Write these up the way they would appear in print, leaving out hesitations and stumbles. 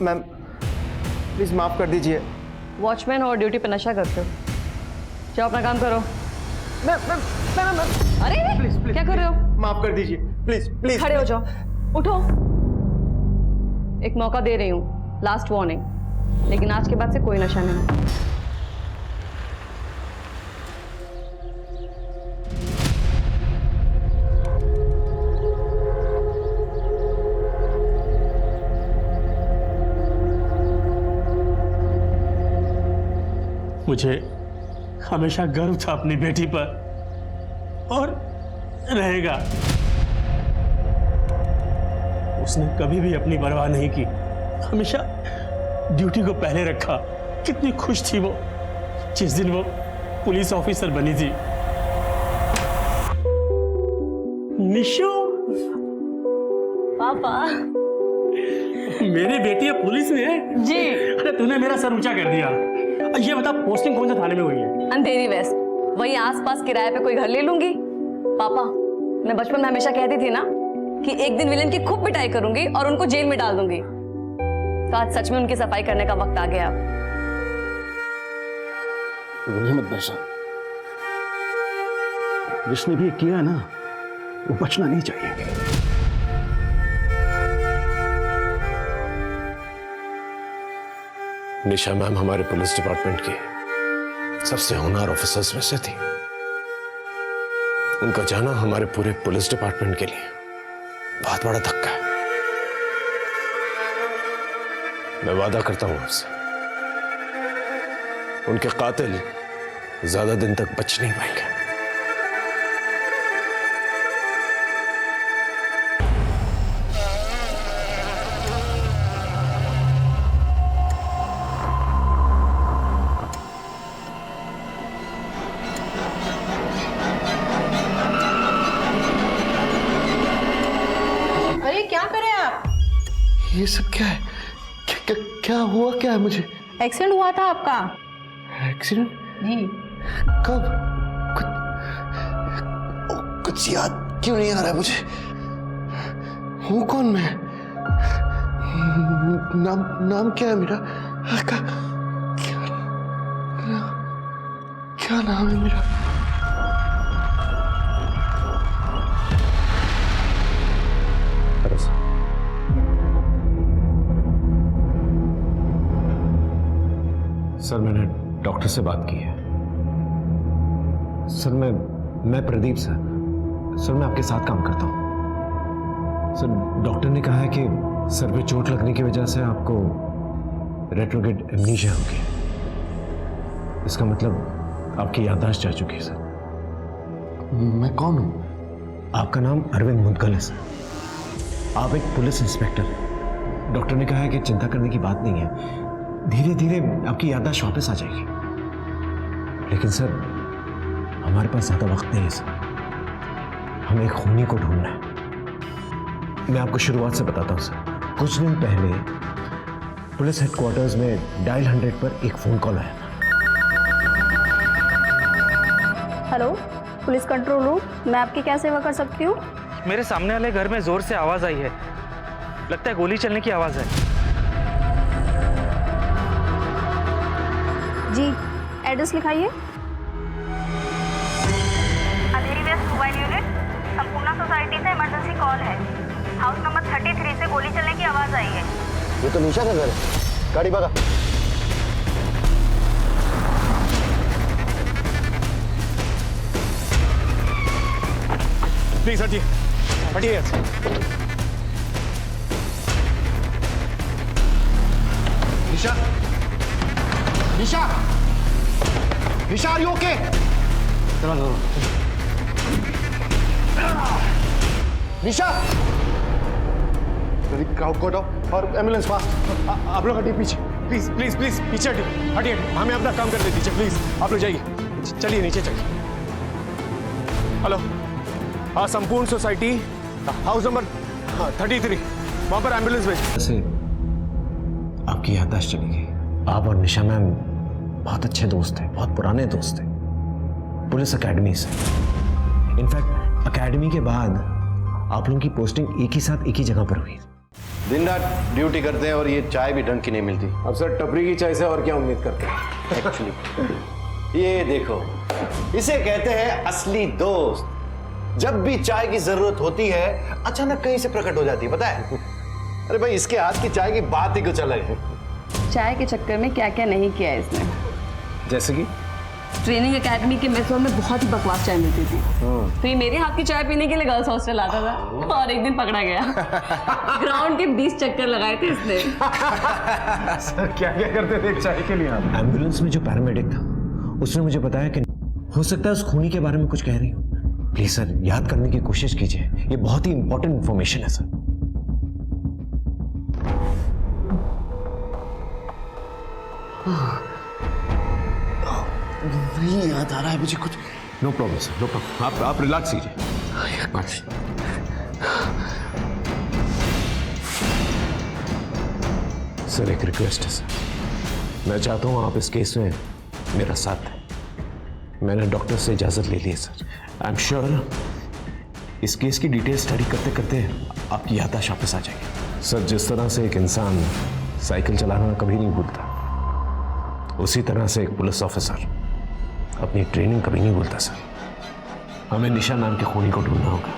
Ma'am please माफ़ कर दीजिए। वॉचमैन और ड्यूटी पे नशा करते हो? जाओ अपना काम करो। मैम अरे प्लीज प्लीज क्या कर रहे हो? माफ़ कर दीजिए प्लीज प्लीज। खड़े हो जाओ, उठो। एक मौका दे रही हूँ, लास्ट वार्निंग, लेकिन आज के बाद से कोई नशा नहीं। मुझे हमेशा गर्व था अपनी बेटी पर और रहेगा। उसने कभी भी अपनी परवाह नहीं की, हमेशा ड्यूटी को पहले रखा। कितनी खुश थी वो जिस दिन वो पुलिस ऑफिसर बनी थी। निशु पापा मेरी बेटी है पुलिस में है? जी। अरे तूने मेरा सर ऊंचा कर दिया। ये बता पोस्टिंग कौन से थाने में हुई है? अंधेरी वेस्ट, वही आसपास किराए पे कोई घर ले लूंगी। पापा मैं बचपन में हमेशा कहती थी ना कि एक दिन विलेन की खूब पिटाई करूंगी और उनको जेल में डाल दूंगी। तो आज सच में उनकी सफाई करने का वक्त आ गया। रोने मत बैसा। जिसने भी ये किया है ना, वो बचना नहीं चाहिए। निशा मैम हमारे पुलिस डिपार्टमेंट की सबसे होनहार ऑफिसर्स में से थी। उनका जाना हमारे पूरे पुलिस डिपार्टमेंट के लिए बहुत बड़ा धक्का है। मैं वादा करता हूं आपसे, उनके कातिल ज्यादा दिन तक बच नहीं पाएंगे। ये सब क्या है? क्या हुआ? क्या है मुझे? एक्सीडेंट हुआ था आपका। एक्सीडेंट? जी। कब? कुछ याद क्यों नहीं आ रहा है मुझे? हूँ कौन मैं? नाम क्या है मेरा? क्या नाम है मेरा? सर मैंने डॉक्टर से बात की है। सर मैं प्रदीप सर मैं आपके साथ काम करता हूँ। सर डॉक्टर ने कहा है कि सर पे चोट लगने की वजह से आपको रेट्रोग्रेड एमनीशिया हो गया। इसका मतलब आपकी याददाश्त जा चुकी है सर। मैं कौन हूँ? आपका नाम अरविंद मुदगल है सर। आप एक पुलिस इंस्पेक्टर हैं। डॉक्टर ने कहा है कि चिंता करने की बात नहीं है, धीरे धीरे आपकी याददाश्त वापस आ जाएगी। लेकिन सर हमारे पास ज्यादा वक्त नहीं है सर, हमें एक खूनी को ढूंढना है। मैं आपको शुरुआत से बताता हूं सर। कुछ दिन पहले पुलिस हेडक्वार्टर्स में डायल 100 पर एक फोन कॉल आया था। हेलो पुलिस कंट्रोल रूम, मैं आपकी क्या सेवा कर सकती हूँ? मेरे सामने वाले घर में जोर से आवाज आई है, लगता है गोली चलने की आवाज है। जी एड्रेस लिखाइए। अंधेरी waste mobile unit, Sampurna society से इमरजेंसी कॉल है। हाउस नंबर 33 से गोली चलने की आवाज आई है। ये तो निशा का घर है। गाड़ी भगा। प्लीज हटिए हटिए यहाँ से। निशा, निशा, निशा, आर यू ओके? चलो निशा, क्राउड को हटाओ और एम्बुलेंस फास्ट। आप लोग हटिए पीछे, प्लीज प्लीज प्लीज पीछे हटिए हटिए, हमें अपना काम करने दीजिए प्लीज। आप लोग जाइए, चलिए नीचे चलिए। हेलो, हाँ संपूर्ण सोसाइटी हाउस नंबर 33, वहां पर एम्बुलेंस भेज। आपकी याददाश्त चली गई। आप और निशा मैम बहुत अच्छे दोस्त थे, बहुत पुराने दोस्त थे पुलिस एकेडमी से। इनफैक्ट एकेडमी के बाद आप लोगों की पोस्टिंग एक ही साथ एक ही जगह पर हुई। दिन रात ड्यूटी करते हैं और ये चाय भी ढंग की नहीं मिलती। अब सर टपरी की चाय से और क्या उम्मीद करते हैं? एक्चुअली ये देखो, इसे कहते हैं असली दोस्त। जब भी चाय की जरूरत होती है अचानक कहीं से प्रकट हो जाती है, पता है? अरे भाई, इसके हाथ की चाय की बात ही कुछ अलग है। चाय के चक्कर में क्या क्या नहीं किया है इसने। जैसे कि ट्रेनिंग एकेडमी के मेस में बहुत ही बकवास चाय मिलती थी, तो ये मेरे हाथ की चाय पीने के लिए गर्ल्स हॉस्टल आता था और एक दिन पकड़ा गया। ग्राउंड के 20 चक्कर लगाए थे इसने। सर क्या क्या करते थे एक चाय के लिए आप? एम्बुलेंस में जो पैरामेडिक था उसने मुझे बताया कि हो सकता है उस खूनी के बारे में कुछ कह रही हो। प्लीज सर याद करने की कोशिश कीजिए, ये बहुत ही इंपॉर्टेंट इंफॉर्मेशन है सर। नहीं याद आ रहा है मुझे कुछ। No problem sir, no problem. आप रिलैक्स कीजिए। सर एक रिक्वेस्ट है सर, मैं चाहता हूं आप इस केस में मेरा साथ दें। मैंने डॉक्टर से इजाजत ले ली है सर। आई एम श्योर इस केस की डिटेल स्टडी करते करते आपकी याददाश्त वापस आ जाएगी। सर जिस तरह से एक इंसान साइकिल चलाना कभी नहीं भूलता, उसी तरह से एक पुलिस ऑफिसर अपनी ट्रेनिंग कभी नहीं भूलता सर। हमें निशा नाम के खूनी को ढूंढना होगा।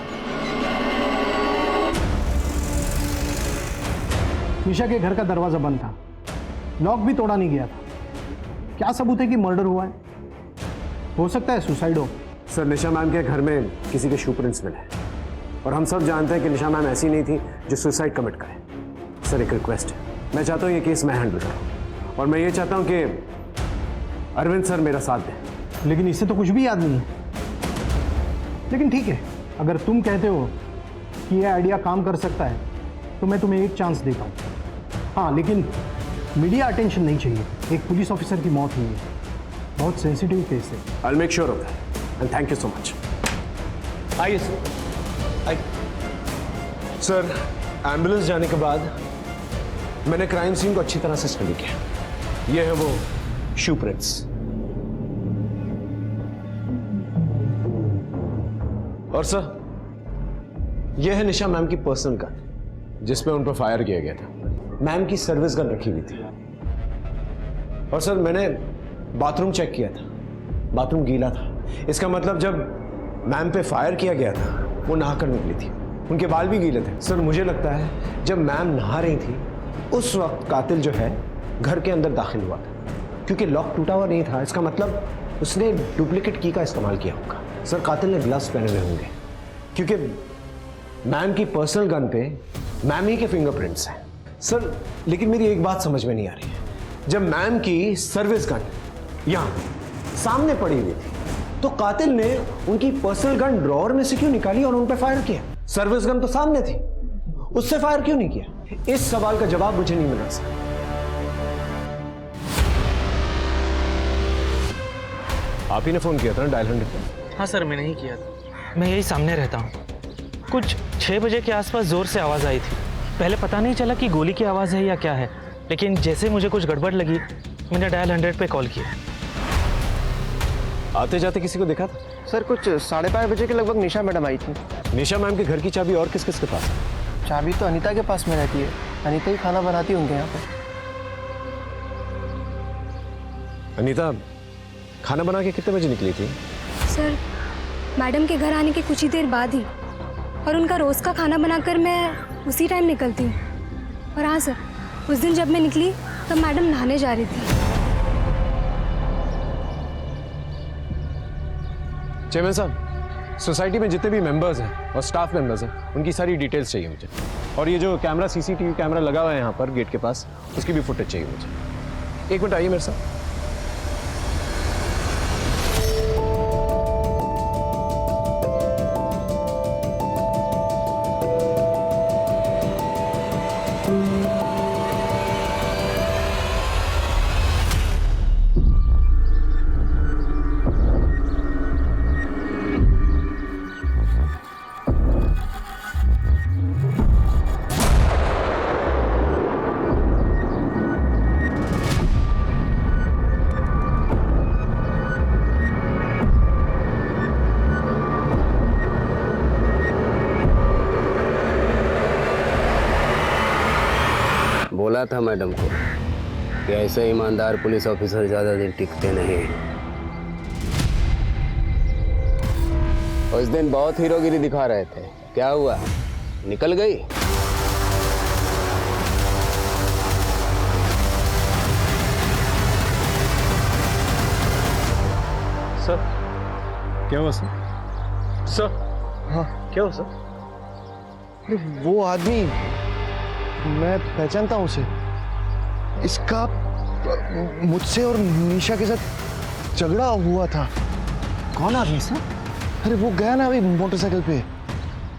निशा के घर का दरवाजा बंद था, लॉक भी तोड़ा नहीं गया था। क्या सबूत है कि मर्डर हुआ है? हो सकता है सुसाइड हो। सर निशा मैम के घर में किसी के शू प्रिंट्स मिले और हम सब जानते हैं कि निशा मैम ऐसी नहीं थी जो सुसाइड कमिट करे। सर एक रिक्वेस्ट है, मैं चाहता हूँ ये केस मैं हैंडल करूँ और मैं ये चाहता हूँ कि अरविंद सर मेरा साथ दें। लेकिन इससे तो कुछ भी याद नहीं है। लेकिन ठीक है, अगर तुम कहते हो कि ये आइडिया काम कर सकता है तो मैं तुम्हें एक चांस देता हूँ। हाँ, लेकिन मीडिया अटेंशन नहीं चाहिए। एक पुलिस ऑफिसर की मौत हुई है, बहुत सेंसिटिव केस है। I will make sure of that and thank you so much. आइए सर। सर एम्बुलेंस जाने के बाद मैंने क्राइम सीन को अच्छी तरह से स्टडी किया। ये है वो शू प्रिंट्स और सर यह है निशा मैम की पर्सनल गन जिसपे उन पर फायर किया गया था। मैम की सर्विस गन रखी हुई थी। और सर मैंने बाथरूम चेक किया था, बाथरूम गीला था। इसका मतलब जब मैम पे फायर किया गया था वो नहाकर निकली थी, उनके बाल भी गीले थे। सर मुझे लगता है जब मैम नहा रही थी उस वक्त कातिल जो है घर के अंदर दाखिल हुआ था, क्योंकि लॉक टूटा हुआ नहीं था। इसका मतलब उसने डुप्लीकेट की का इस्तेमाल किया होगा। सर कातिल ने ग्लव्स पहने हुए होंगे क्योंकि मैम की पर्सनल गन पे मैम ही के फिंगरप्रिंट्स हैं। सर लेकिन मेरी एक बात समझ में नहीं आ रही है, जब मैम की सर्विस गन यहां सामने पड़ी हुई थी तो कातिल ने उनकी पर्सनल गन ड्रॉअर में से क्यों निकाली और उन पर फायर किया? सर्विस गन तो सामने थी, उससे फायर क्यों नहीं किया? इस सवाल का जवाब मुझे नहीं मिला सर। आप ही ने फोन किया था ना डायल 100 पे? हाँ सर, मैंने ही किया था। मैं यही सामने रहता हूँ। कुछ 6 बजे के आसपास ज़ोर से आवाज़ आई थी। पहले पता नहीं चला कि गोली की आवाज़ है या क्या है, लेकिन जैसे मुझे कुछ गड़बड़ लगी मैंने डायल 100 पे कॉल किया। आते जाते किसी को देखा था? सर कुछ 5:30 बजे के लगभग निशा मैडम आई थी। निशा मैम के घर की चाबी और किस किस के पास है? चाबी तो अनीता के पास में रहती है, अनीता ही खाना बनाती होंगे यहाँ पे। अनीता खाना बना के कितने बजे निकली थी? सर मैडम के घर आने के कुछ ही देर बाद ही, और उनका रोज़ का खाना बनाकर मैं उसी टाइम निकलती हूँ। और हाँ सर, उस दिन जब मैं निकली तब मैडम नहाने जा रही थी। चेयरमैन साहब, सोसाइटी में जितने भी मेंबर्स हैं और स्टाफ मेंबर्स हैं उनकी सारी डिटेल्स चाहिए मुझे। और ये जो कैमरा सीसीटीवी कैमरा लगा हुआ है यहाँ पर गेट के पास, उसकी भी फुटेज चाहिए मुझे। एक मिनट आइए मेरे साथ। बोला था मैडम को कि ऐसे ईमानदार पुलिस ऑफिसर ज्यादा दिन टिकते नहीं। उस दिन बहुत हीरोगिरी दिखा रहे थे, क्या हुआ? निकल गई? सर क्या हुआ सर? सर हाँ क्या हुआ सर? वो आदमी मैं पहचानता हूँ उसे। इसका मुझसे और निशा के साथ झगड़ा हुआ था। कौन आदमी सर? अरे वो गया ना अभी मोटरसाइकिल पे।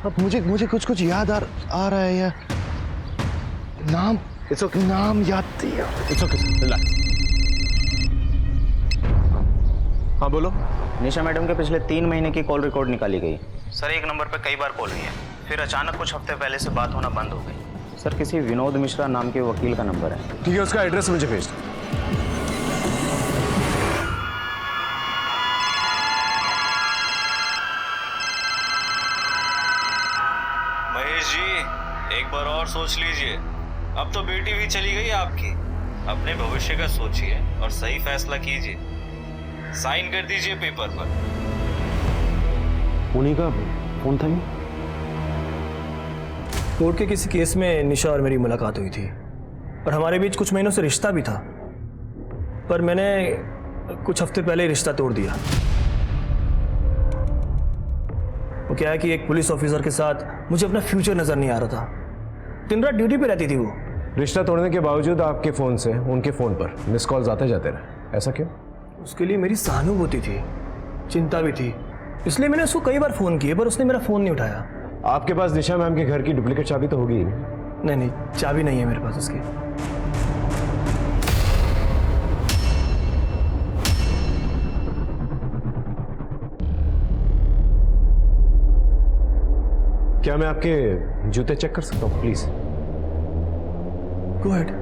अब मुझे कुछ याद आ रहा है यार। नाम नाम याद दिया। It's okay sir, relax. हाँ बोलो। निशा मैडम के पिछले 3 महीने की कॉल रिकॉर्ड निकाली गई। सर एक नंबर पर कई बार कॉल हुई है, फिर अचानक कुछ हफ्ते पहले से बात होना बंद हो गई। सर किसी विनोद मिश्रा नाम के वकील का नंबर है। ठीक है, उसका एड्रेस मुझे भेज दो। महेश जी एक बार और सोच लीजिए। अब तो बेटी भी चली गई आपकी। अपने भविष्य का सोचिए और सही फैसला कीजिए। साइन कर दीजिए पेपर पर। उन्हीं का फोन था ये? कोर्ट के किसी केस में निशा और मेरी मुलाकात हुई थी और हमारे बीच कुछ महीनों से रिश्ता भी था, पर मैंने कुछ हफ्ते पहले रिश्ता तोड़ दिया। वो क्या है कि एक पुलिस ऑफिसर के साथ मुझे अपना फ्यूचर नजर नहीं आ रहा था। दिन रात ड्यूटी पे रहती थी वो। रिश्ता तोड़ने के बावजूद आपके फोन से उनके फोन पर मिस कॉल्स आते जाते रहे, ऐसा क्यों? उसके लिए मेरी सहानुभूति थी, चिंता भी थी, इसलिए मैंने उसको कई बार फोन किए पर उसने मेरा फोन नहीं उठाया। आपके पास निशा मैम के घर की डुप्लीकेट चाबी तो होगी ही नहीं नहीं, चाबी नहीं है मेरे पास उसकी। क्या मैं आपके जूते चेक कर सकता हूँ प्लीज? Go ahead.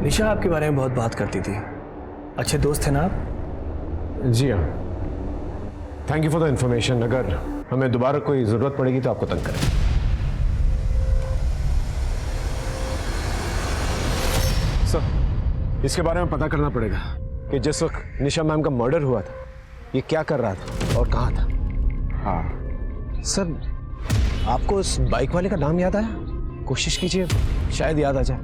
निशा आपके बारे में बहुत बात करती थी। अच्छे दोस्त थे ना आप? जी हाँ, thank you for the information. अगर हमें दोबारा कोई जरूरत पड़ेगी तो आपको तंग करें। सर इसके बारे में पता करना पड़ेगा कि जिस वक्त निशा मैम का मर्डर हुआ था ये क्या कर रहा था और कहाँ था। हाँ सर, आपको उस बाइक वाले का नाम याद आया? कोशिश कीजिए, शायद याद आ जाए।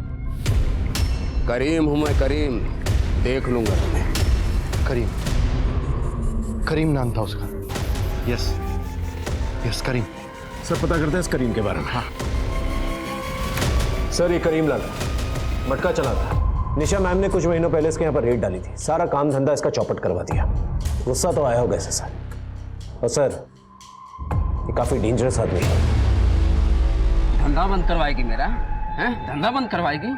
करीम हूं मैं, करीम। देख लूंगा तुम्हें। करीम नाम था उसका। यस करीम। सर पता करते हैं इस करीम के बारे में। हाँ सर, ये करीम लाल मटका चला था। निशा मैम ने कुछ महीनों पहले इसके यहाँ पर रेड डाली थी, सारा काम धंधा इसका चौपट करवा दिया। गुस्सा तो आया होगा इसे सर। और सर ये काफी डेंजरस आदमी है। धंधा बंद करवाएगी मेरा? हैं? धंधा बंद करवाएगी?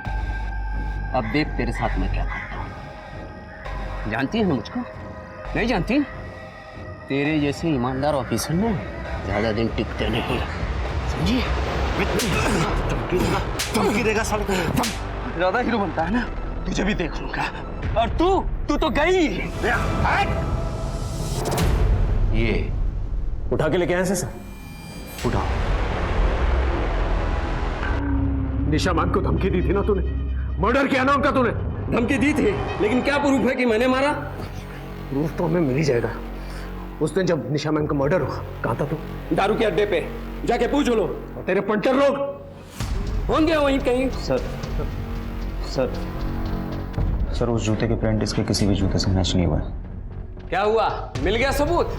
अब देख तेरे साथ मैं क्या करता हूँ। जानती है मुझको? नहीं जानती? तेरे जैसे ईमानदार ऑफिसर ना ज्यादा दिन टिकते नहीं, समझी? धमकी देगा साले को। ज्यादा हीरो बनता है ना, तुझे भी देख लूंगा। और तू तो गई। ये उठा के लेके आए सर? उठाओ। निशा मैम को धमकी दी थी ना तूने? मर्डर किया ना उनका तूने? धमकी दी थी, लेकिन क्या प्रूफ है कि मैंने मारा? प्रूफ तो हमें मिल ही जाएगा। उस दिन जब निशा मैम का मर्डर हुआ कहाँ था तू? दारू के अड्डे पे जाके पूछ लो। और तेरे पंटर लोग होंगे वहीं कहीं। सर उस जूते के प्रिंट इसके किसी भी जूते से मैच नहीं हुआ। क्या हुआ? मिल गया सबूत?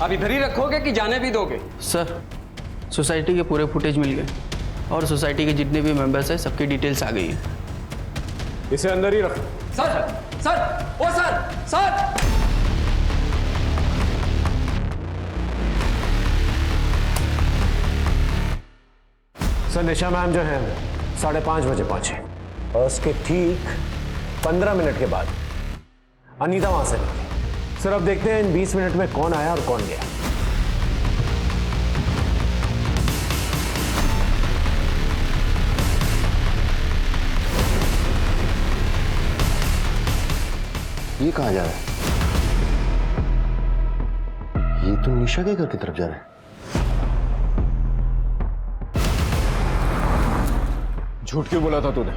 अब इधर ही रखोगे कि जाने भी दोगे? सर सोसाइटी के पूरे फुटेज मिल गए और सोसाइटी के जितने भी मेंबर्स हैं सबकी डिटेल्स आ गई है। इसे अंदर ही रख। सर सर निशा मैम जो है 5:30 बजे पहुंचे और उसके ठीक 15 मिनट के बाद अनीता वहां से निकली। सर अब देखते हैं इन 20 मिनट में कौन आया और कौन गया। ये कहाँ जा रहा है? ये तो निशा के घर की तरफ जा रहा है। झूठ क्यों बोला था तूने?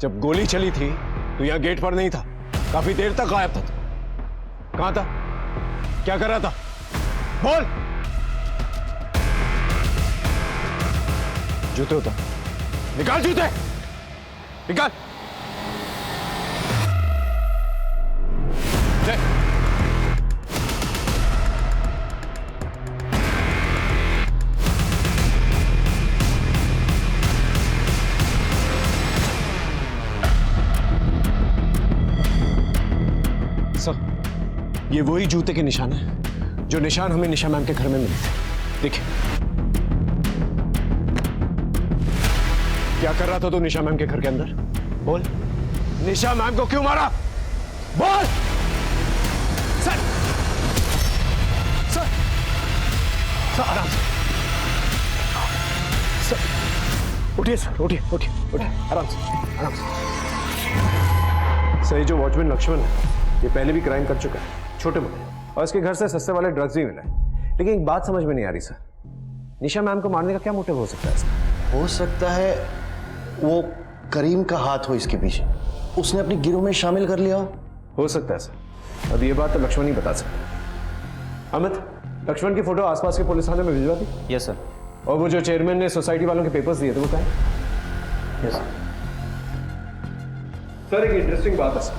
जब गोली चली थी तो यहां गेट पर नहीं था, काफी देर तक गायब था तू। कहां था? क्या कर रहा था? बोल। जूते उतार, निकाल जूते, निकाल। ले। सर, ये वही जूते के निशान है जो निशान हमें निशा मैम के घर में मिले थे। देखिए। क्या कर रहा था तू निशा मैम के घर के अंदर? बोल। निशा मैम को क्यों मारा? बोल। सर, सर, सर आराम से। सर उठिए, सर उठिए, उठिए, उठिए, आराम से, आराम से। सर, ये जो वॉचमैन लक्ष्मण है, ये पहले भी क्राइम कर चुका है, छोटे मोटे, और इसके घर से सस्ते वाले ड्रग्स भी मिले। लेकिन एक बात समझ में नहीं आ रही सर, निशा मैम को मारने का क्या मोटिव हो सकता है इसका? हो सकता है वो करीम का हाथ हो इसके पीछे, उसने अपनी गिरोह में शामिल कर लिया हो सकता है सर। अब ये बात तो लक्ष्मण ही बता सकता। अमित, लक्ष्मण की फोटो आसपास के पुलिस थाने में भिजवा दी। Yes sir. और वो जो चेयरमैन ने सोसाइटी वालों के पेपर्स दिए थे वो कहाँ है? Yes sir. एक इंटरेस्टिंग बात है सर,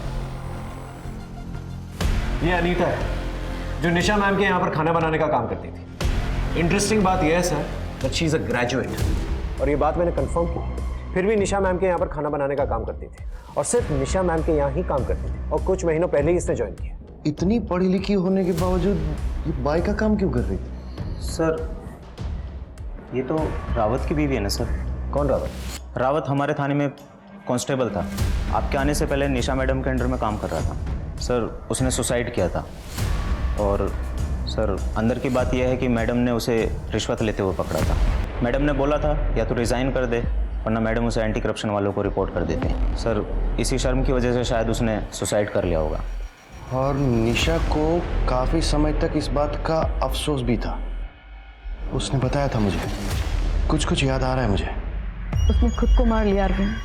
ये अनीता है जो निशा मैम के यहाँ पर खाना बनाने का काम करती थी। इंटरेस्टिंग बात यह है sir that she is a graduate, और ये बात मैंने कंफर्म की। फिर भी निशा मैम के यहाँ पर खाना बनाने का काम करती थी, और सिर्फ निशा मैम के यहाँ ही काम करती थी, और कुछ महीनों पहले ही इसने ज्वाइन किया। इतनी पढ़ी लिखी होने के बावजूद ये बाई का काम क्यों कर रही थी? सर, ये तो रावत की बीवी है ना सर। कौन रावत? रावत हमारे थाने में कांस्टेबल था। आपके आने से पहले निशा मैडम के अंडर में काम कर रहा था सर। उसने सुसाइड किया था, और सर अंदर की बात यह है कि मैडम ने उसे रिश्वत लेते हुए पकड़ा था। मैडम ने बोला था या तो रिज़ाइन कर दे, वरना मैडम उसे एंटी करप्शन वालों को रिपोर्ट कर देते हैं सर। इसी शर्म की वजह से शायद उसने सुसाइड कर लिया होगा। और निशा को काफी समय तक इस बात का अफसोस भी था, उसने बताया था मुझे। कुछ कुछ याद आ रहा है मुझे। उसने खुद को मार लिया अरविंद,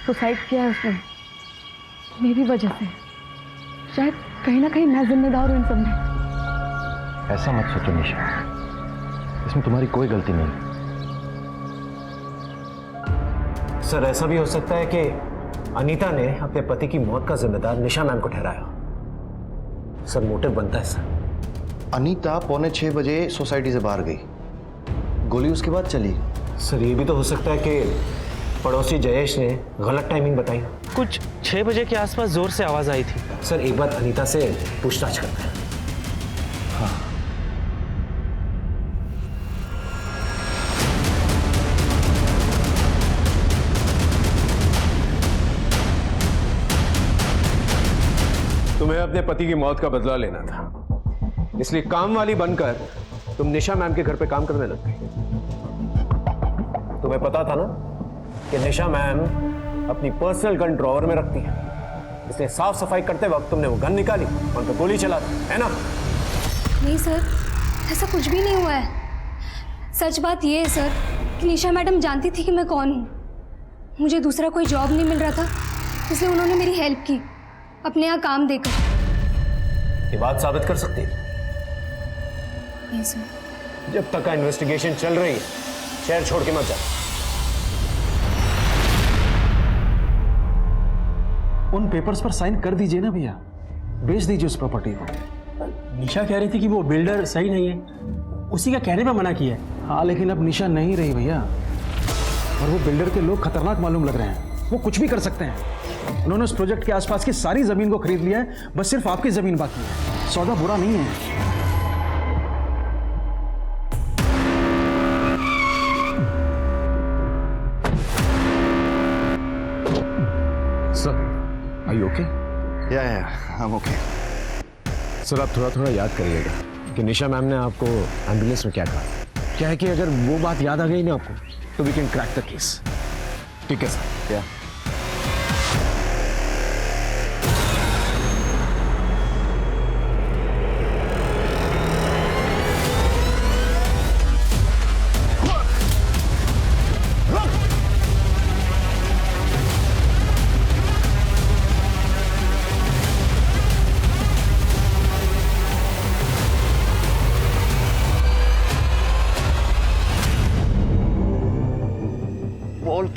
सुसाइड किया है उसने मेरी वजह से। शायद कहीं ना कहीं मैं जिम्मेदार हूँ इन सब में। ऐसा मत सोचो निशा, इसमें तुम्हारी कोई गलती नहीं। सर, ऐसा भी हो सकता है कि अनीता ने अपने पति की मौत का जिम्मेदार निशा मैम को ठहराया। सर, मोटिव बनता है सर। अनीता 5:45 बजे सोसाइटी से बाहर गई, गोली उसके बाद चली। सर, ये भी तो हो सकता है कि पड़ोसी जयेश ने गलत टाइमिंग बताई। कुछ 6 बजे के आसपास जोर से आवाज आई थी। सर, एक बार अनीता से पूछताछ करते हैं। हाँ। तुम्हें अपने पति की मौत का बदला लेना था, इसलिए काम वाली बनकर तुम निशा मैम के घर पे काम करने लग गई। तुम्हें पता था ना कि निशा मैम अपनी पर्सनल गन ड्रॉवर में रखती है, इसलिए साफ सफाई करते वक्त तुमने वो गन निकाली और उन पर गोली चला दी, है ना? नहीं सर, ऐसा कुछ भी नहीं हुआ है। सच बात ये है सर कि निशा मैडम जानती थी कि मैं कौन हूँ। मुझे दूसरा कोई जॉब नहीं मिल रहा था, इसलिए उन्होंने मेरी हेल्प की अपने यहाँ काम देकर। ये बात साबित कर सकती है? नहीं सर। जब तक का इन्वेस्टिगेशन चल रही है, शहर छोड़ के मत जा। उन पेपर्स पर साइन कर दीजिए ना भैया, बेच दीजिए उस प्रॉपर्टी को। निशा कह रही थी कि वो बिल्डर सही नहीं है, उसी का कहने पे मना किया है। हाँ, लेकिन अब निशा नहीं रही भैया, और वो बिल्डर के लोग खतरनाक मालूम लग रहे हैं। वो कुछ भी कर सकते हैं। उन्होंने उस प्रोजेक्ट के आसपास की सारी जमीन को खरीद लिया है, बस सिर्फ आपकी जमीन बाकी है। सौदा बुरा नहीं है। Sir, are you okay? या आई एम ओके। सर, आप थोड़ा थोड़ा याद करिएगा कि निशा मैम ने आपको एम्बुलेंस में क्या कहा। क्या है कि अगर वो बात याद आ गई ना आपको, तो we can crack the case. ठीक है सर? या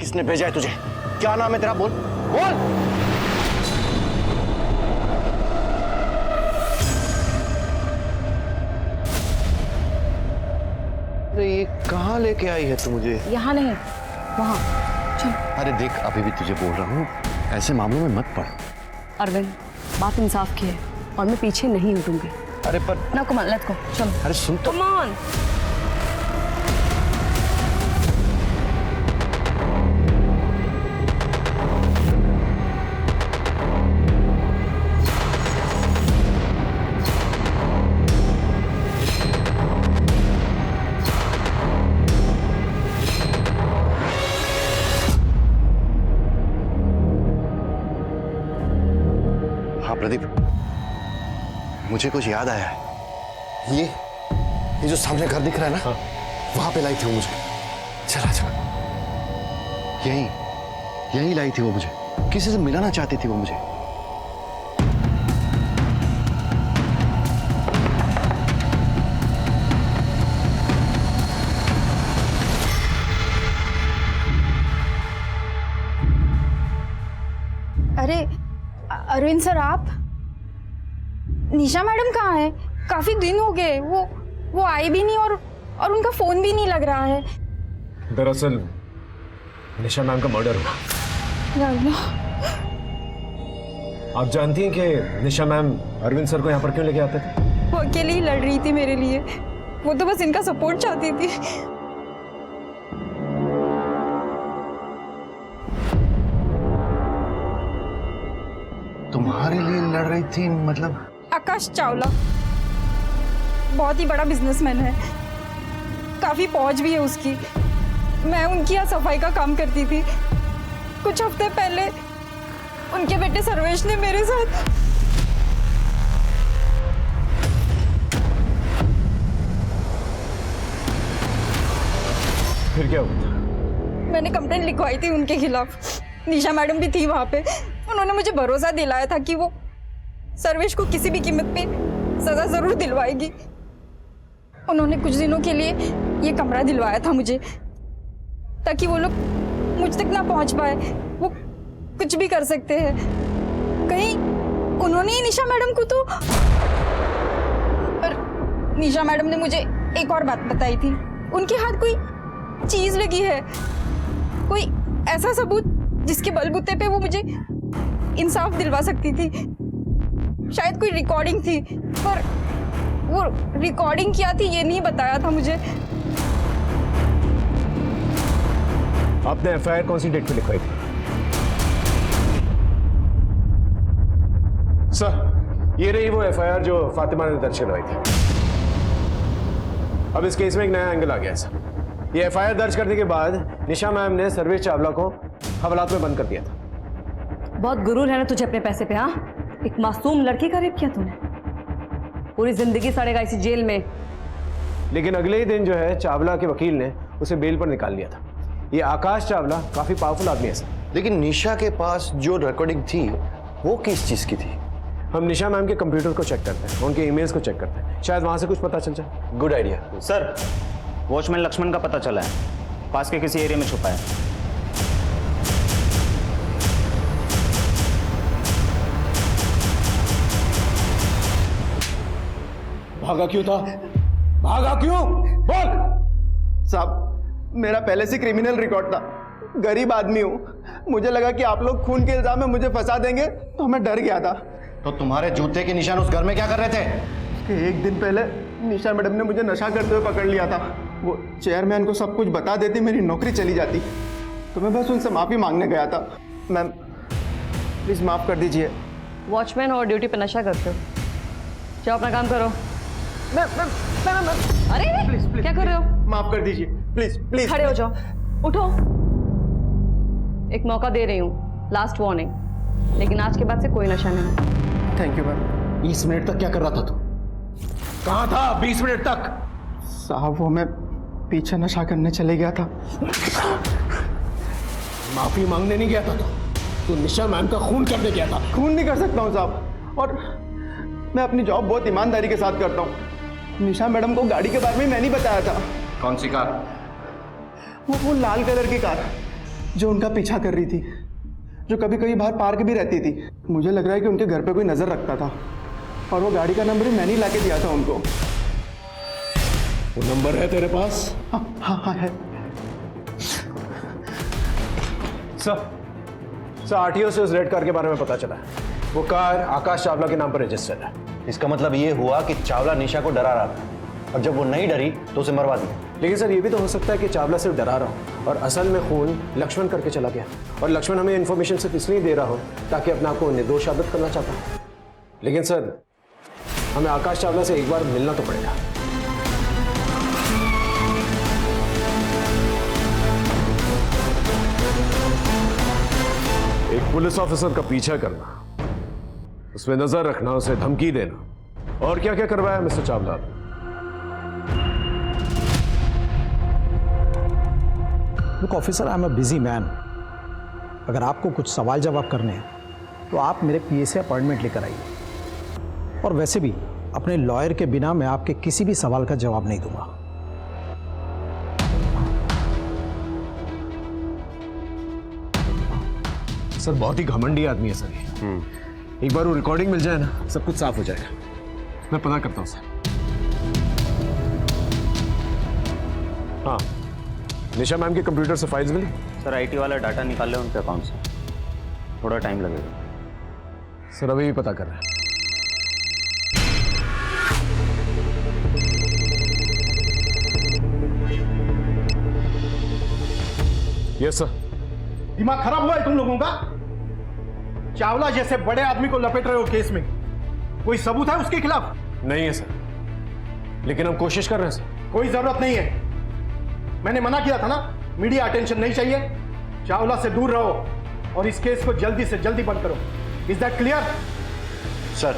किसने भेजा है तुझे? क्या नाम है तेरा? बोल बोल। अरे ये कहाँ लेके आई है तू मुझे? यहाँ नहीं, वहाँ। चल। अरे देख, अभी भी तुझे बोल रहा हूँ, ऐसे मामलों में मत पड़। अरविंद, बात इंसाफ की है और मैं पीछे नहीं हटूंगी। अरे पर ना कम ऑन, लेट्स गो, चलो। अरे सुन तो। Come on. हाँ प्रदीप, मुझे कुछ याद आया है। ये जो सामने घर दिख रहा है ना, वहां पे लाई थी वो मुझे। चला चला, यही लाई थी वो मुझे। किसी से मिलाना चाहती थी वो मुझे। अरे अरविंद सर, आप? निशा मैडम कहाँ है? काफी दिन हो गए, वो आई भी नहीं और उनका फोन भी नहीं लग रहा है। दरअसल निशा मैम का मर्डर हुआ। या अल्लाह। आप जानती हैं कि निशा मैम अरविंद सर को यहाँ पर क्यों लेके आते थे? वो अकेले ही लड़ रही थी मेरे लिए। वो तो बस इनका सपोर्ट चाहती थी। तुम्हारे लिए लड़ रही थी? मतलब? आकाश चावला बहुत ही बड़ा बिजनेसमैन है, काफी पहुंच भी है उसकी। मैं उनकी यहाँ सफाई का काम करती थी। कुछ हफ्ते पहले उनके बेटे सर्वेश ने मेरे साथ फिर क्या हुआ? मैंने कंप्लेंट लिखवाई थी उनके खिलाफ। निशा मैडम भी थी वहां पे। उन्होंने मुझे भरोसा दिलाया था कि वो सर्वेश को किसी भी कीमत पे सजा जरूर दिलवाएगी। उन्होंने कुछ दिनों के लिए ये कमरा दिलवाया था मुझे, ताकि वो लोग मुझ तक ना पहुंच पाए। वो कुछ भी कर सकते हैं। कहीं उन्होंने ही निशा मैडम को तो। पर निशा मैडम ने मुझे एक और बात बताई थी। उनके हाथ कोई चीज लगी है, कोई ऐसा सबूत जिसके बलबूते पे वो मुझे इंसाफ दिलवा सकती थी। शायद कोई रिकॉर्डिंग थी, पर वो रिकॉर्डिंग क्या थी ये नहीं बताया था मुझे। आपने एफआईआर कौन सी डेट पे लिखवाई थी? सर, ये रही वो एफआईआर जो फातिमा ने दर्ज करवाई थी। अब इस केस में एक नया एंगल आ गया है सर। ये एफआईआर दर्ज करने के बाद निशा मैम ने सर्वेश चावला को हवालात में बंद कर दिया था। बहुत गुरूर है ना तुझे अपने पैसे पे? हाँ, एक मासूम लड़की का रेप किया तूने, पूरी जिंदगी सड़ेगा इसी जेल में। लेकिन अगले ही दिन जो है चावला के वकील ने उसे बेल पर निकाल लिया था। ये आकाश चावला काफी पावरफुल आदमी है सर। लेकिन निशा के पास जो रिकॉर्डिंग थी वो किस चीज की थी? हम निशा मैम के कंप्यूटर को चेक करते हैं, उनके ईमेल्स को चेक करते हैं, शायद वहां से कुछ पता चल जाए। Good idea sir. Watchman Lakshman का पता चला है, पास के किसी एरिया में छुपा है। भागा क्यों था? भागा क्यों? बोल। साहब, मेरा पहले से क्रिमिनल रिकॉर्ड था। गरीब आदमी हूँ। मुझे लगा कि आप लोग खून के इल्जाम में मुझे फंसा देंगे, तो मैं डर गया था। तो तुम्हारे जूते के निशान उस घर में क्या कर रहे थे? कि एक दिन पहले निशा मैडम ने मुझे नशा करते हुए पकड़ लिया था। वो चेयरमैन को सब कुछ बता देती, मेरी नौकरी चली जाती। तो मैं बस उनसे माफ़ी मांगने गया था। मैम प्लीज़ माफ़ कर दीजिए। वॉचमैन और ड्यूटी पे नशा करते हो? जाओ अपना काम करो। अरे प्लीज, क्या कर रहे हो? माफ कर दीजिए, प्लीज प्लीज। खड़े हो जाओ, उठो। एक मौका दे रही हूँ, लास्ट वार्निंग, लेकिन आज के बाद से कोई नशा नहीं। Thank you ma'am. 20 मिनट तक क्या कर रहा था तू? कहाँ था 20 मिनट तक? साहब, वो मैं पीछे नशा करने चले गया था। माफी मांगने नहीं गया था तू निशा मैम का खून करने गया था। खून नहीं कर सकता हूँ साहब, और मैं अपनी जॉब बहुत ईमानदारी के साथ करता हूँ। निशा मैडम को गाड़ी के बारे में मैं नहीं बताया था। कौन सी कार? वो लाल कलर की कार जो उनका पीछा कर रही थी, जो कभी कभी बाहर पार्क भी रहती थी। मुझे लग रहा है कि उनके घर पे कोई नजर रखता था और वो गाड़ी का नंबर भी मैंने ही लाके दिया था उनको। वो नंबर है तेरे पास? हाँ हाँ हाँ है। सर आरटीओ से उस रेड कार के बारे में पता चला है। वो कार आकाश चावला के नाम पर रजिस्टर्ड है। इसका मतलब ये हुआ कि चावला निशा को डरा रहा था और जब वो नहीं डरी तो उसे मरवा दिया। लेकिन सर ये भी तो हो सकता है कि चावला सिर्फ डरा रहा हो और असल में खून लक्ष्मण करके चला गया, और लक्ष्मण हमें इन्फॉर्मेशन सिर्फ इसलिए दे रहा हो ताकि अपने आप को निर्दोष साबित करना चाहता हो। लेकिन सर हमें आकाश चावला से एक बार मिलना तो पड़ेगा। एक पुलिस ऑफिसर का पीछा करना, उसमें नजर रखना, उसे धमकी देना, और क्या क्या करवाया mister Chawla? Look officer, I am a busy man. अगर आपको कुछ सवाल जवाब करने हैं तो आप मेरे पीए से अपॉइंटमेंट लेकर आइए, और वैसे भी अपने लॉयर के बिना मैं आपके किसी भी सवाल का जवाब नहीं दूंगा। सर बहुत ही घमंडी आदमी है सर ये। एक बार वो रिकॉर्डिंग मिल जाए ना, सब कुछ साफ हो जाएगा। मैं पता करता हूँ सर। हाँ, निशा मैम के कंप्यूटर से फाइल्स मिली? सर आईटी वाला डाटा निकाल ले उनके अकाउंट से, थोड़ा टाइम लगेगा। सर अभी भी पता कर रहे हैं। Yes sir. दिमाग खराब हुआ है तुम लोगों का? चावला जैसे बड़े आदमी को लपेट रहे हो केस में, कोई सबूत है उसके खिलाफ? नहीं है सर, लेकिन हम कोशिश कर रहे हैं सर। कोई जरूरत नहीं है, मैंने मना किया था ना, मीडिया अटेंशन नहीं चाहिए। चावला से दूर रहो और इस केस को जल्दी से जल्दी बंद करो। Is that clear? सर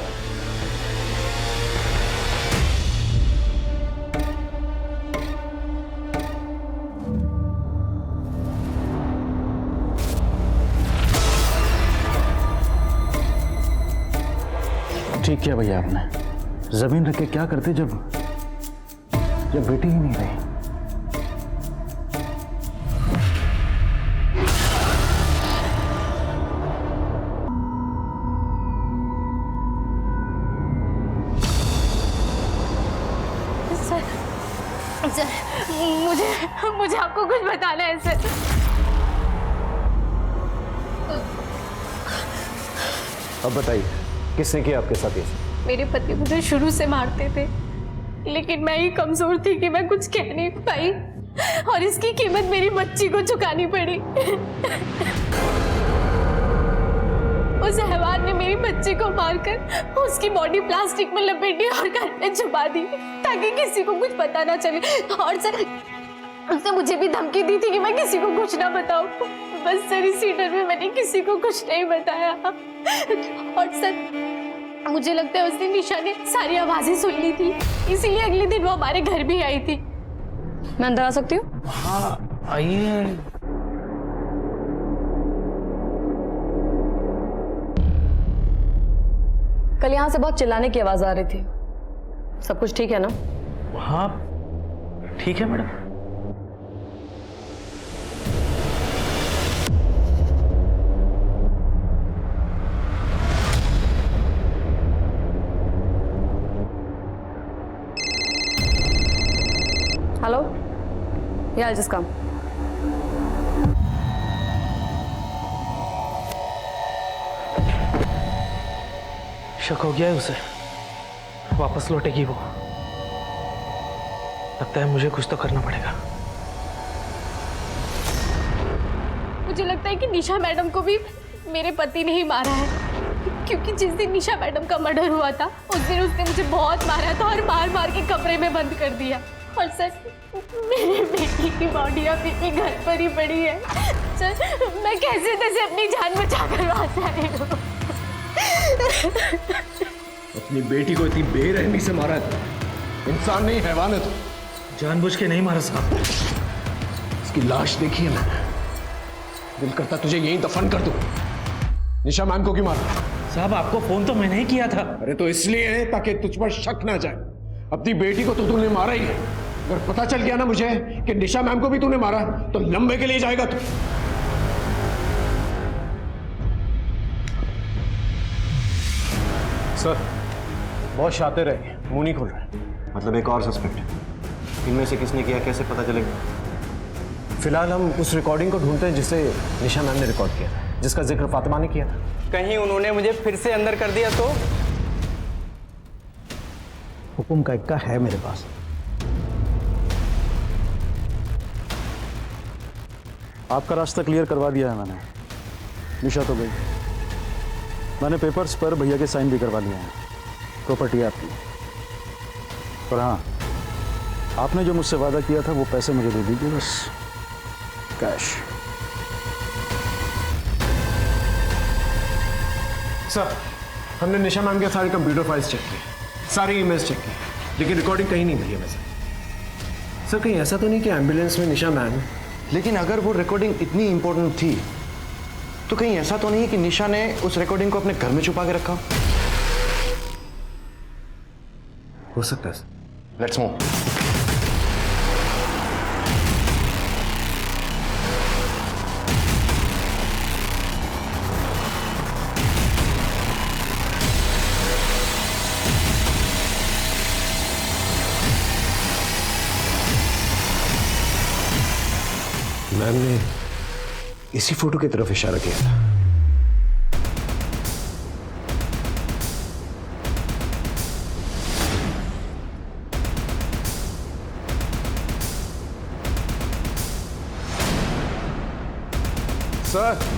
ठीक किया भैया आपने। जमीन रख के क्या करते जब बेटी ही नहीं रही। सर मुझे आपको कुछ बताना है सर। अब बताइए किसने किया आपके साथ ये? मेरे पति मुझे शुरू से मारते थे, लेकिन मैं ही कमजोर थी कि मैं कुछ कह नहीं पाई, और इसकी कीमत मेरी बच्ची को चुकानी पड़ी। उस हैवान ने मेरी बच्ची को मारकर उसकी बॉडी प्लास्टिक में लपेटी और घर में छुपा दी ताकि किसी को कुछ पता ना चले। और सर उसने मुझे भी धमकी दी थी कि मैं किसी को कुछ ना बताऊं। बस सर इसी डर में मैंने किसी को कुछ नहीं बताया। और सर मुझे लगता है उस दिन निशा ने सारी आवाजें सुन ली थी, इसीलिए अगले दिन वो हमारे घर भी आई थी। मैं अंदर आ सकती हूँ? हाँ आइए। कल यहाँ से बहुत चिल्लाने की आवाज आ रही थी, सब कुछ ठीक है ना? हाँ ठीक है madam. Hello, yeah, I'll just come. शक हो गया है उसे, वापस लौटेगी वो। लगता है मुझे कुछ तो करना पड़ेगा। मुझे लगता है कि निशा मैडम को भी मेरे पति ने ही मारा है, क्योंकि जिस दिन निशा मैडम का मर्डर हुआ था उस दिन उसने मुझे बहुत मारा था और मार मार के कमरे में बंद कर दिया। और सर मेरी बेटी की बॉडी अभी भी घर पर ही पड़ी है। सर मैं कैसे तैसे अपनी जान बचा कर वापस आई हूँ। अपनी बेटी को इतनी बेरहमी से मारा है, इंसान नहीं हैवान है तो। जानबूझ के नहीं मारा साहब। इसकी लाश देखी है मैंने, दिल करता तुझे यहीं दफन कर दूं। निशा मैम को क्यों मारा? साहब आपको फोन तो मैंने ही किया था। अरे तो इसलिए है ताकि तुझ पर शक ना जाए। अपनी बेटी को तो तूने मारा ही है, अगर पता चल गया ना मुझे कि निशा मैम को भी तूने मारा तो लंबे के लिए जाएगा तू। सर बहुत शातिर है, मुंह नहीं खोल रहा। मतलब एक और सस्पेक्ट, इनमें से किसने किया कैसे पता चलेगा? फिलहाल हम उस रिकॉर्डिंग को ढूंढते हैं जिसे निशा मैम ने रिकॉर्ड किया था, जिसका जिक्र फातिमा ने किया था। कहीं उन्होंने मुझे फिर से अंदर कर दिया तो? हुकुम का इक्का है मेरे पास। आपका रास्ता क्लियर करवा दिया है मैंने। निशा तो गई, मैंने पेपर्स पर भैया के साइन भी करवा लिए हैं। प्रॉपर्टी है आपकी। पर हाँ, आपने जो मुझसे वादा किया था वो पैसे मुझे दे दीजिए बस, कैश। सर हमने निशा मैम के सारे कंप्यूटर फाइल्स चेक किए, सारी ईमेल्स चेक की, लेकिन रिकॉर्डिंग कहीं नहीं मिली हमें सर। कहीं ऐसा तो नहीं कि एम्बुलेंस में निशा मैम? लेकिन अगर वो रिकॉर्डिंग इतनी इंपॉर्टेंट थी तो कहीं ऐसा तो नहीं कि निशा ने उस रिकॉर्डिंग को अपने घर में छुपा के रखा? हो सकता है सर। Let's move. मैम ने इसी फोटो की तरफ इशारा किया था। Sir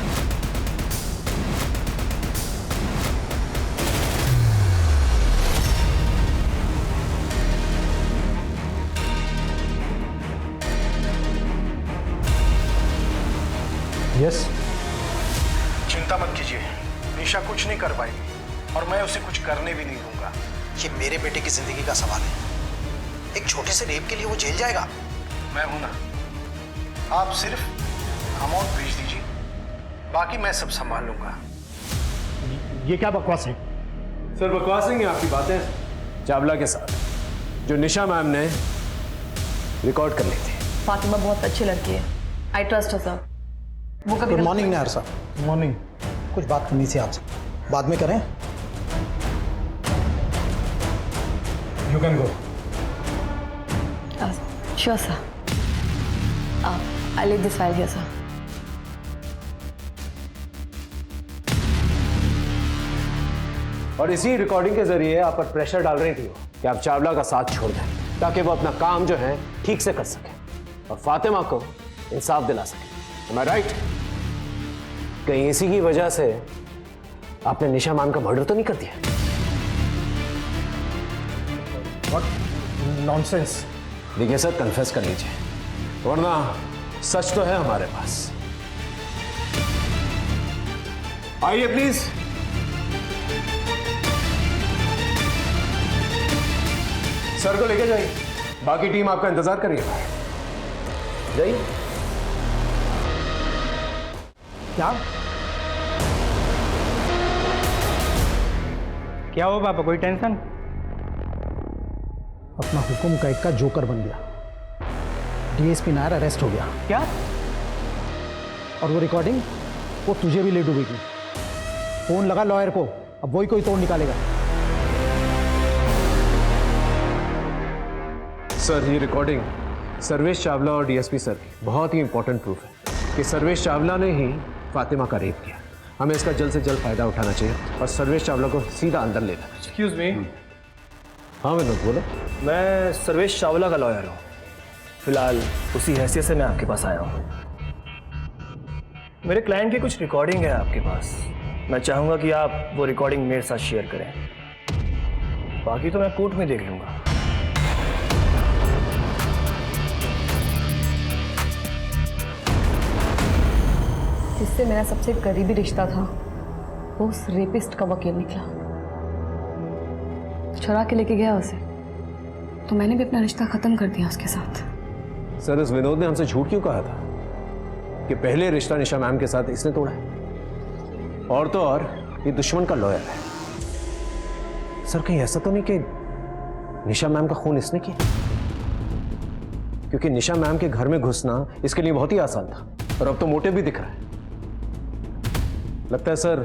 yes. चिंता मत कीजिए, निशा कुछ नहीं कर पाएगी और मैं उसे कुछ करने भी नहीं दूंगा। ये मेरे बेटे की जिंदगी का सवाल है। एक छोटे से रेप के लिए वो जेल जाएगा? मैं हूं ना, आप सिर्फ अमाउंट भेज दीजिए, बाकी मैं सब संभाल लूंगा। ये क्या बकवास है? सर बकवास नहीं है आपकी बातें चावला के साथ जो निशा मैम ने रिकॉर्ड कर ली थी। फातिमा बहुत अच्छी लड़की है, आई ट्रस्ट हर सर। वो कभी गुड मॉर्निंग नायर साहब। मॉर्निंग। कुछ बात करनी थी आपसे, बाद में करें? You can go. Sure sir, I leave this file here sir. और इसी रिकॉर्डिंग के जरिए आप पर प्रेशर डाल रही थी कि आप चावला का साथ छोड़ दें ताकि वो अपना काम जो है ठीक से कर सके और फातिमा को इंसाफ दिला सके। Am I right? कहीं इसी की वजह से आपने निशा मैम का मर्डर तो नहीं कर दिया? What nonsense. देखिए सर, कन्फेस कर लीजिए वरना सच तो है हमारे पास। आइए प्लीज। सर को लेके जाइए, बाकी टीम आपका इंतजार कर रही है। जाइए। क्या हो पापा, कोई टेंशन? अपना हुकुम का इक्का जोकर बन गया। डीएसपी नायर अरेस्ट हो गया। क्या? और वो रिकॉर्डिंग वो तुझे भी ले डूबेगी। फोन लगा लॉयर को, अब वही कोई तोड़ निकालेगा। सर ये रिकॉर्डिंग सर्वेश चावला और डीएसपी सर की बहुत ही इंपॉर्टेंट प्रूफ है कि सर्वेश चावला ने ही फातिमा का रेप किया। हमें इसका जल्द से जल्द फायदा उठाना चाहिए और सर्वेश चावला को सीधा अंदर ले जाना चाहिए। Excuse me. हाँ विनोद बोलो। मैं सर्वेश चावला का लॉयर हूँ, फिलहाल उसी हैसियत से मैं आपके पास आया हूँ। मेरे क्लाइंट की कुछ रिकॉर्डिंग है आपके पास, मैं चाहूँगा कि आप वो रिकॉर्डिंग मेरे साथ शेयर करें, बाकी तो मैं कोर्ट में देख लूँगा। जिससे मेरा सबसे करीबी रिश्ता था वो उस रेपिस्ट का वकील निकला। चुरा के लेके गया उसे, तो मैंने भी अपना रिश्ता खत्म कर दिया उसके साथ। सर इस विनोद ने हमसे झूठ क्यों कहा था कि पहले रिश्ता निशा मैम के साथ इसने तोड़ा है? और तो और ये दुश्मन का लॉयर है। सर कहीं ऐसा तो नहीं कि निशा मैम का खून इसने किया? क्योंकि निशा मैम के घर में घुसना इसके लिए बहुत ही आसान था और अब तो मोटिव भी दिख रहा है। लगता है सर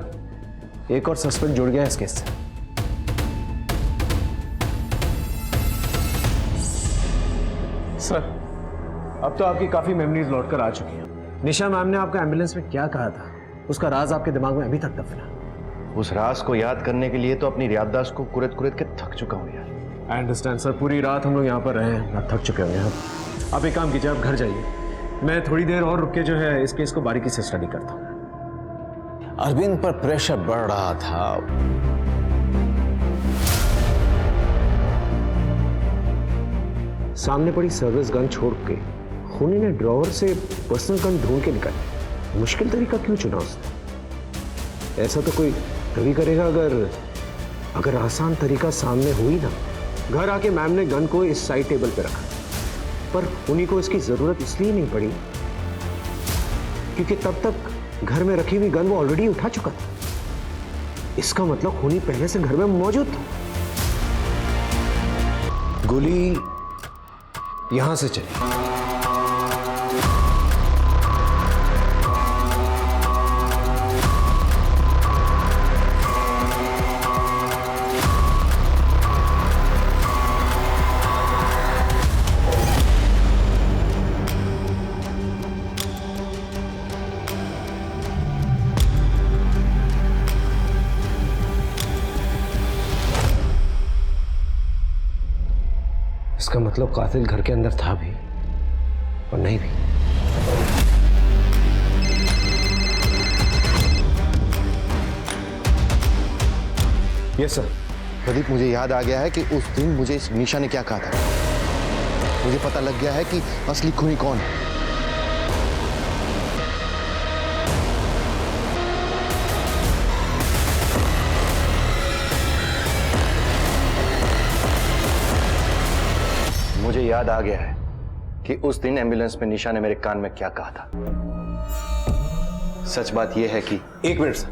एक और सस्पेक्ट जुड़ गया है इस केस से। सर, अब तो आपकी काफी मेमोरीज लौटकर आ चुकी हैं। निशा मैम ने आपको एम्बुलेंस में क्या कहा था, उसका राज आपके दिमाग में अभी तक दफन है। उस राज को याद करने के लिए तो अपनी याददाश्त को कुरेद कुरेद के थक चुका हूँ यार। आई अंडरस्टैंड सर, पूरी रात हम लोग यहाँ पर रहे हैं, आप थक चुके होंगे। आप एक काम कीजिए, आप घर जाइए, मैं थोड़ी देर और रुक के जो है इस केस को बारीकी से स्टडी करता हूँ। अरविंद पर प्रेशर बढ़ रहा था। सामने पड़ी सर्विस गन छोड़ के खूनी ने ड्रॉवर से पर्सनल गन ढूंढ के निकाली। मुश्किल तरीका क्यों चुना उसने? ऐसा तो कोई तभी करेगा अगर आसान तरीका सामने हुई ना। घर आके मैम ने गन को इस साइड टेबल पे रखा, पर खूनी को इसकी जरूरत इसलिए नहीं पड़ी क्योंकि तब तक घर में रखी हुई गन वो ऑलरेडी उठा चुका था। इसका मतलब खूनी पहले से घर में मौजूद था। गोली यहां से चली। इसका मतलब कातिल घर के अंदर था भी और नहीं भी। Yes sir. प्रदीप, मुझे याद आ गया है कि उस दिन मुझे इस निशा ने क्या कहा था। मुझे पता लग गया है कि असली खूनी कौन है। मुझे याद आ गया है कि उस दिन एम्बुलेंस में निशा ने मेरे कान में क्या कहा था। सच बात यह है कि एक मिनट सर,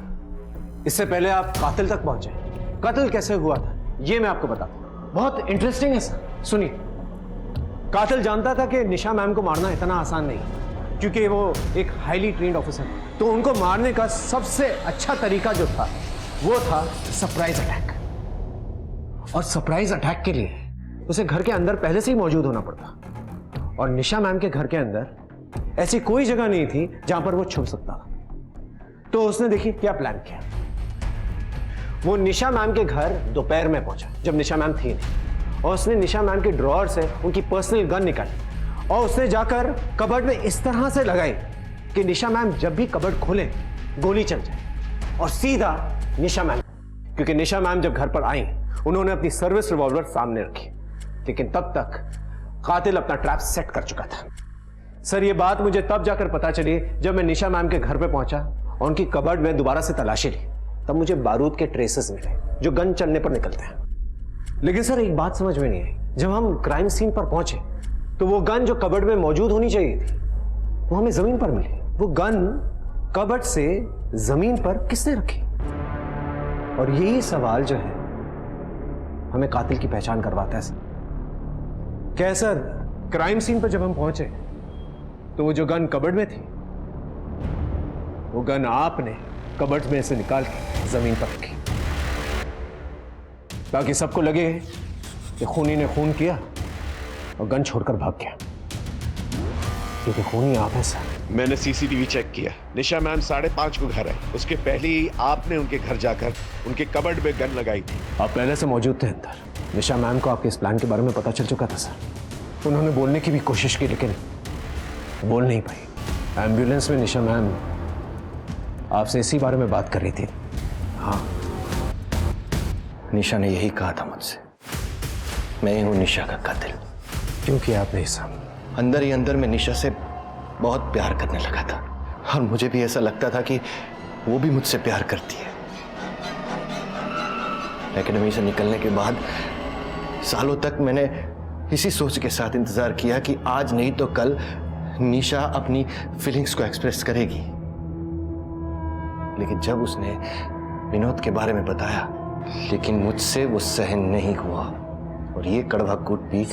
इससे पहले आप कातिल तक पहुंचे। कत्ल कैसे हुआ था ये मैं आपको बताता हूं, बहुत इंटरेस्टिंग है सर। सुनिए, कातिल जानता था कि निशा मैम को मारना इतना आसान नहीं, क्योंकि वो एक हाईली ट्रेन्ड ऑफिसर, तो उनको मारने का सबसे अच्छा तरीका जो था वो था सरप्राइज अटैक। और सरप्राइज अटैक के लिए उसे घर के अंदर पहले से ही मौजूद होना पड़ता, और निशा मैम के घर के अंदर ऐसी कोई जगह नहीं थी जहां पर वो छुप सकता था। तो उसने देखिए क्या प्लान किया। वो निशा मैम के घर दोपहर में पहुंचा जब निशा मैम थी नहीं, और उसने निशा मैम के ड्रॉअर से उनकी पर्सनल गन निकाली और उसने जाकर कबर्ड में इस तरह से लगाई कि निशा मैम जब भी कबर्ड खोले गोली चल जाए, और सीधा निशा मैम, क्योंकि निशा मैम जब घर पर आई उन्होंने अपनी सर्विस रिवॉल्वर सामने रखी, लेकिन तब तक कातिल अपना ट्रैप सेट कर चुका था। सर, ये बात मुझे तब जाकर पता चली जब मैं निशा मैम के घर पे पहुंचा और उनकी कबर्ड में दोबारा से तलाशी ली। तब मुझे बारूद के ट्रेसेस मिले जो गन चलने पर निकलते हैं। लेकिन सर, एक बात समझ में नहीं आई, जब हम क्राइम सीन पर पहुंचे तो वो गन जो कबर्ड में मौजूद होनी चाहिए थी वो हमें जमीन पर मिली। वो गन कबर्ड से जमीन पर किसने रखी? और यही सवाल जो है हमें कातिल की पहचान करवाता है सर। क्या सर, क्राइम सीन पर जब हम पहुंचे तो वो जो गन कबर्ड में थी वो गन आपने कबर्ड में से निकाल के जमीन पर रखी, ताकि सबको लगे कि खूनी ने खून किया और गन छोड़कर भाग गया, क्योंकि खूनी आप है सर। मैंने सीसीटीवी चेक किया, निशा मैम 5:30 को घर आई। उसके पहले ही आपने उनके घर जाकर उनके कबर्ड में गन लगाई थी। आप पहले से मौजूद थे अंदर। निशा मैम को आपके इस प्लान के बारे में पता चल चुका था सर। उन्होंने बोलने की भी कोशिश की लेकिन बोल नहीं पाई। एम्बुलेंस में निशा मैम आपसे इसी बारे में बात कर रही थी। हाँ, निशा ने यही कहा था मुझसे, मैं ही हूं निशा का कातिल। क्यों किया आपने ये सब? अंदर ही अंदर मैं निशा से बहुत प्यार करने लगा था, और मुझे भी ऐसा लगता था कि वो भी मुझसे प्यार करती है। एकेडमी से निकलने के बाद सालों तक मैंने इसी सोच के साथ इंतजार किया कि आज नहीं तो कल निशा अपनी फीलिंग्स को एक्सप्रेस करेगी। लेकिन जब उसने विनोद के बारे में बताया, लेकिन मुझसे वो सहन नहीं हुआ, और ये कड़वा कूट भी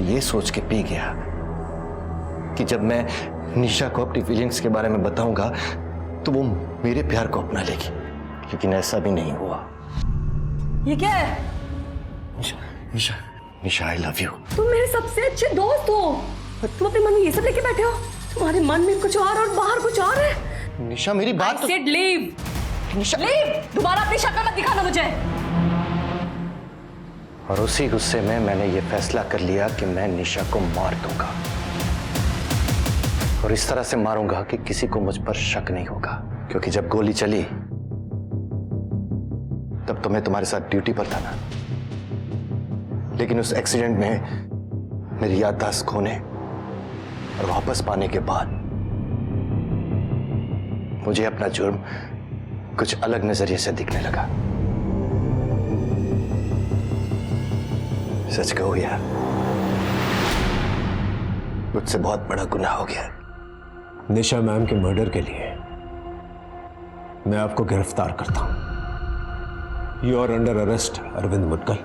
ये सोच के पी गया कि जब मैं निशा को अपनी फीलिंग्स के बारे में बताऊंगा तो वो मेरे प्यार को अपना लेगी। लेकिन ऐसा भी नहीं हुआ। ये क्या है? निशा, निशा आई लव यू। तुम मेरे सबसे अच्छे दोस्त हो, तुम अपने मन में ये सब लेके बैठे हो। तुम्हारे मन में कुछ और बाहर कुछ और है। निशा मेरी बात I said leave. Nisha Leave. दोबारा अपनी शक्ल मत दिखाना मुझे। और उसी गुस्से में मैंने ये फैसला कर लिया कि मैं निशा को मार दूंगा, और इस तरह से मारूंगा कि किसी को मुझ पर शक नहीं होगा। क्योंकि जब गोली चली तब तो मैं तुम्हारे साथ ड्यूटी पर था ना, लेकिन उस एक्सीडेंट में मेरी याददाश्त खोने और वापस पाने के बाद मुझे अपना जुर्म कुछ अलग नजरिए से दिखने लगा। सच कहो यार, मुझसे बहुत बड़ा गुनाह हो गया। निशा मैम के मर्डर के लिए मैं आपको गिरफ्तार करता हूं। You are under arrest Arvind Mudgal.